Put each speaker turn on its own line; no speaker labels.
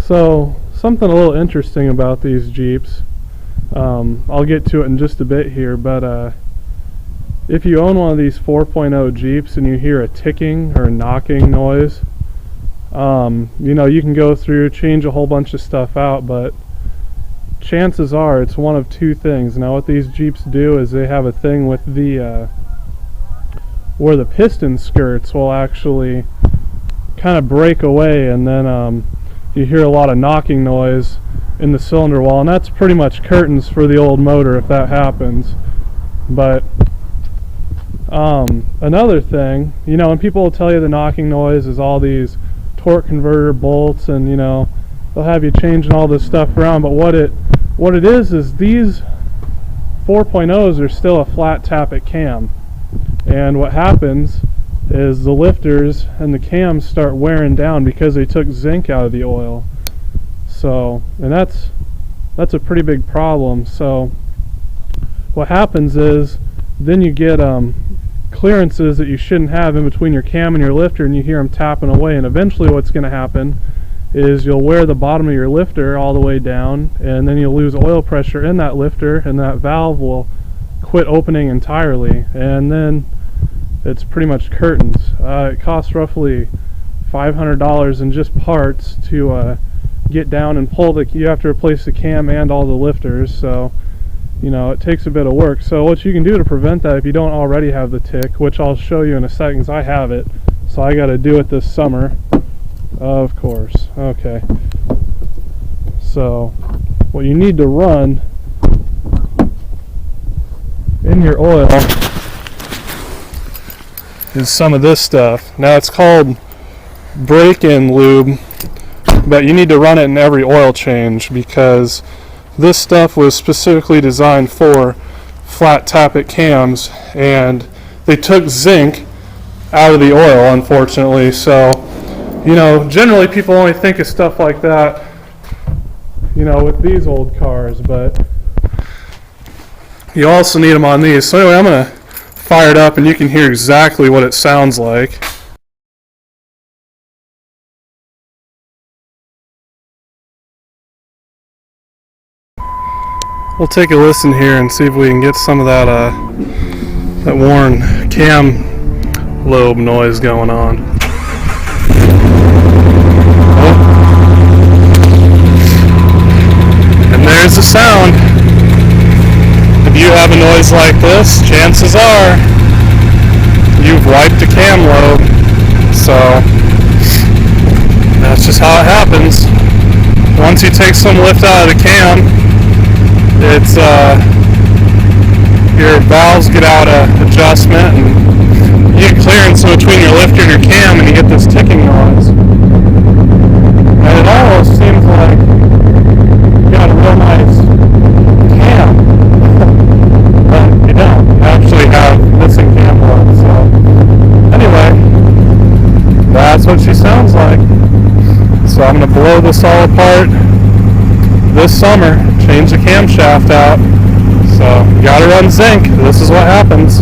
So something a little interesting about these Jeeps, I'll get to it in just a bit here, but if you own one of these 4.0 Jeeps and you hear a ticking or a knocking noise, you can go through, change a whole bunch of stuff out, but chances are it's one of two things. Now what these Jeeps do is they have a thing with the where the piston skirts will actually kind of break away, and then you hear a lot of knocking noise in the cylinder wall, and that's pretty much curtains for the old motor if that happens. But another thing, and people will tell you the knocking noise is all these torque converter bolts, and they'll have you changing all this stuff around, but what it is these 4.0s are still a flat tappet cam, and what happens is the lifters and the cams start wearing down because they took zinc out of the oil. So, and that's a pretty big problem. So what happens is then you get clearances that you shouldn't have in between your cam and your lifter, and you hear them tapping away, and eventually what's going to happen is you'll wear the bottom of your lifter all the way down, and then you'll lose oil pressure in that lifter, and that valve will quit opening entirely, and then it's pretty much curtains. It costs roughly $500 in just parts to get down and pull you have to replace the cam and all the lifters, so it takes a bit of work. So what you can do to prevent that, if you don't already have the tick, which I'll show you in a second because I have it, so I got to do it this summer, of course. Okay, so what you need to run in your oil is some of this stuff. Now it's called break-in lube, but you need to run it in every oil change because this stuff was specifically designed for flat tappet cams, and they took zinc out of the oil, unfortunately. So generally people only think of stuff like that with these old cars, but you also need them on these. So anyway, I'm gonna fire it up and you can hear exactly what it sounds like. We'll take a listen here and see if we can get some of that worn cam lobe noise going on. Oh. And there's the sound. If you have a noise like this, chances are you've wiped a cam lobe. So that's just how it happens. Once you take some lift out of the cam, it's your valves get out of adjustment, and you get clearance in between your lifter and your cam, and you get this ticking noise. And it almost seems like you got a real nice cam, but you don't. You actually have missing cam lobe. So anyway, that's what she sounds like. So I'm going to blow this all apart this summer, change the camshaft out. So you gotta run zinc. This is what happens.